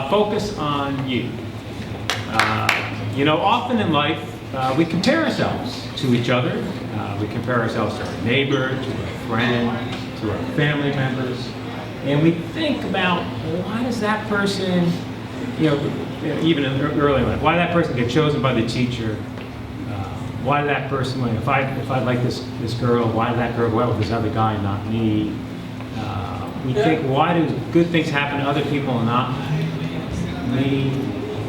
focus on you. You know, often in life, we compare ourselves to each other. We compare ourselves to our neighbor, to our friend, to our family members. And we think about, why does that person, you know, even in early life, why did that person get chosen by the teacher? Why did that person, if I like this girl, why did that girl go out with this other guy, not me? We think, why do good things happen to other people and not me?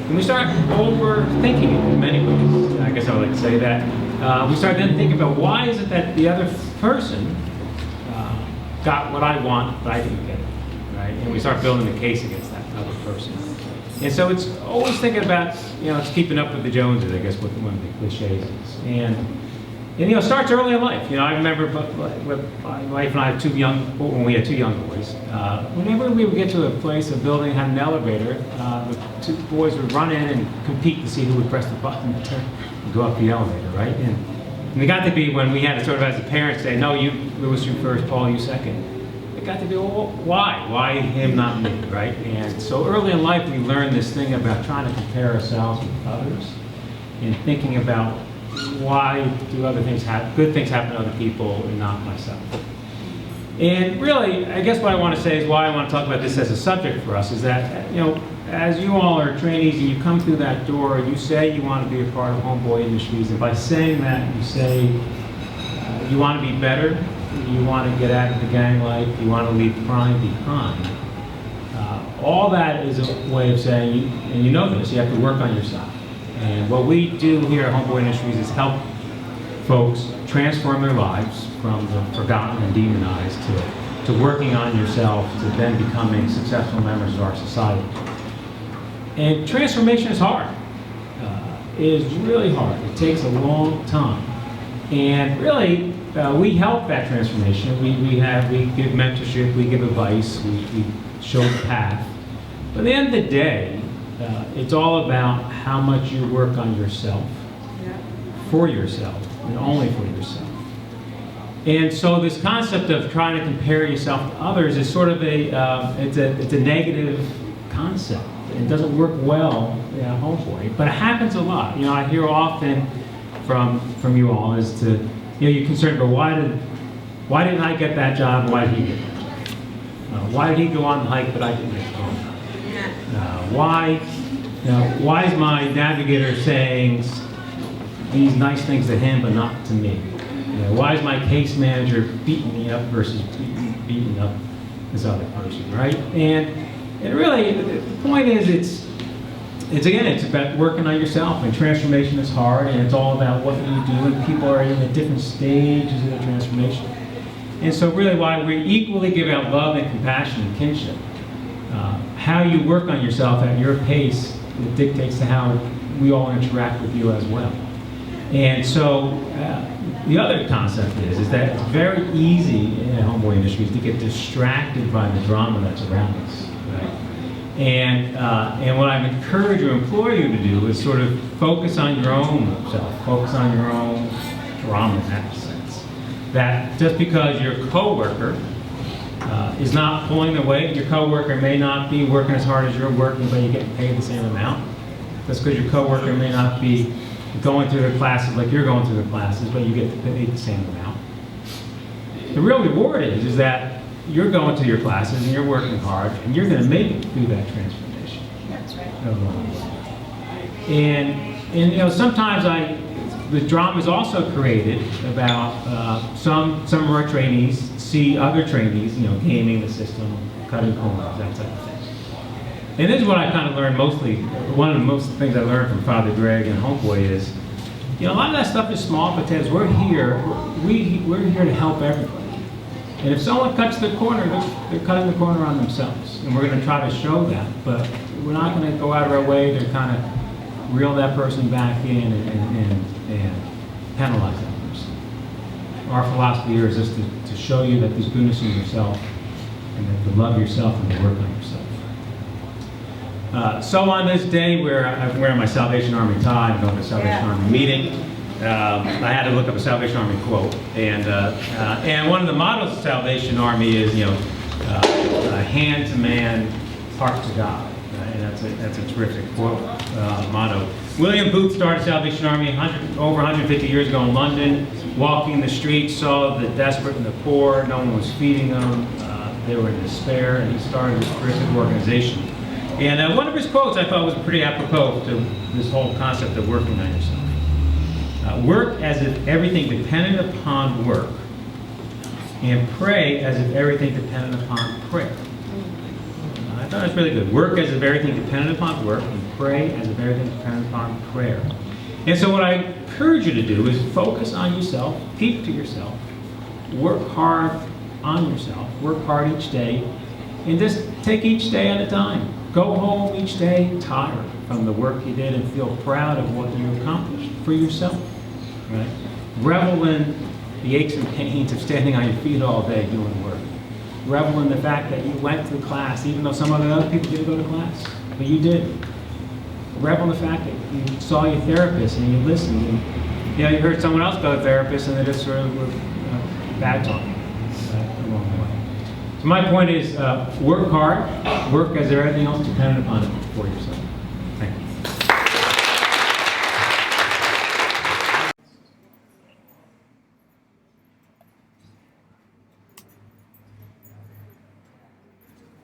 And we start overthinking it in many ways. I guess I would like to say that. We start then thinking about, why is it that the other person got what I want, but I didn't get it, right? And we start building a case against that other person. And so it's always thinking about, you know, it's keeping up with the Joneses, I guess, what one of the cliches is. And you know, it starts early in life. You know, I remember with my wife and I had when we had two young boys, whenever we would get to a place, a building had an elevator, the two boys would run in and compete to see who would press the button and go up the elevator, right? And it got to be when we had to sort of, as a parent, say, no, Louis, you first, Paul, you second. It got to be, well, why? Why him, not me, right? And so early in life, we learned this thing about trying to compare ourselves with others and thinking about, why do other things happen, good things happen to other people and not myself? And really, I guess what I want to say is why I want to talk about this as a subject for us is that, you know, as you all are trainees and you come through that door, you say you want to be a part of Homeboy Industries, and by saying that, you say you want to be better, you want to get out of the gang life, you want to leave crime behind. All that is a way of saying, and you know this, you have to work on yourself. And what we do here at Homeboy Industries is help folks transform their lives from the forgotten and demonized to working on yourself, to then becoming successful members of our society. And transformation is hard. It is really hard. It takes a long time. And really, we help that transformation. We give mentorship, we give advice, we show the path. But at the end of the day, it's all about how much you work on yourself, for yourself, and only for yourself. And so this concept of trying to compare yourself to others is sort of it's a negative concept. It doesn't work well at Homeboy, but it happens a lot. You know, I hear often from you all is to, you know, you're concerned about why didn't I get that job? Why did he get that job? Why did he go on the hike but I didn't get to go on the hike? Why is my navigator saying these nice things to him but not to me? Why is my case manager beating me up versus beating up this other person, right? And really, the point is, it's about working on yourself, and transformation is hard, and it's all about what you do, and people are in the different stages of the transformation. And so really why we equally give out love and compassion and kinship. How you work on yourself at your pace, it dictates to how we all interact with you as well. And so the other concept is that it's very easy in Homeboy Industries to get distracted by the drama that's around us, right? And what I encourage or implore you to do is sort of focus on your own self, focus on your own drama in that sense. That just because your coworker is not pulling the weight, your coworker may not be working as hard as you're working, but you get paid the same amount. That's because your coworker may not be going through the classes like you're going through the classes, but you get paid the same amount. The real reward is that you're going to your classes and you're working hard, and you're going to make it through that transformation. That's right. And you know, sometimes the drama is also created about some of our trainees see other trainees, you know, gaming the system, cutting corners, that type of thing. And this is what I kind of learned mostly. One of the most things I learned from Father Greg and Homeboy is, you know, a lot of that stuff is small potatoes. We're here to help everybody. And if someone cuts the corner, they're cutting the corner on themselves. And we're going to try to show that, but we're not going to go out of our way to kind of reel that person back in and penalize that person. Our philosophy here is just to show you that there's goodness in yourself, and that to love yourself and to work on yourself. So on this day where I'm wearing my Salvation Army tie, I'm going to a Salvation Army meeting, I had to look up a Salvation Army quote. And one of the mottos of Salvation Army is, you know, hand to man, heart to God. And That's a terrific quote, motto. William Booth started Salvation Army over 150 years ago in London, walking the streets, saw the desperate and the poor, no one was feeding them, they were in despair, and he started this terrific organization. And one of his quotes I thought was pretty apropos to this whole concept of working on yourself. Work as if everything depended upon work, and pray as if everything depended upon prayer. I thought that's really good. Work as if everything depended upon work, and pray as if everything depended upon prayer. And so what I encourage you to do is focus on yourself, peep to yourself, work hard on yourself, work hard each day, and just take each day at a time. Go home each day tired from the work you did and feel proud of what you accomplished for yourself. Right? Revel in the aches and pains of standing on your feet all day doing work. Revel in the fact that you went to class, even though some other people didn't go to class, but you did. Revel in the fact that you saw your therapist and you listened, and you heard someone else go to therapist and they just sort of were bad talking along the way. So my point is, work hard, work as if everything else depended upon it for yourself.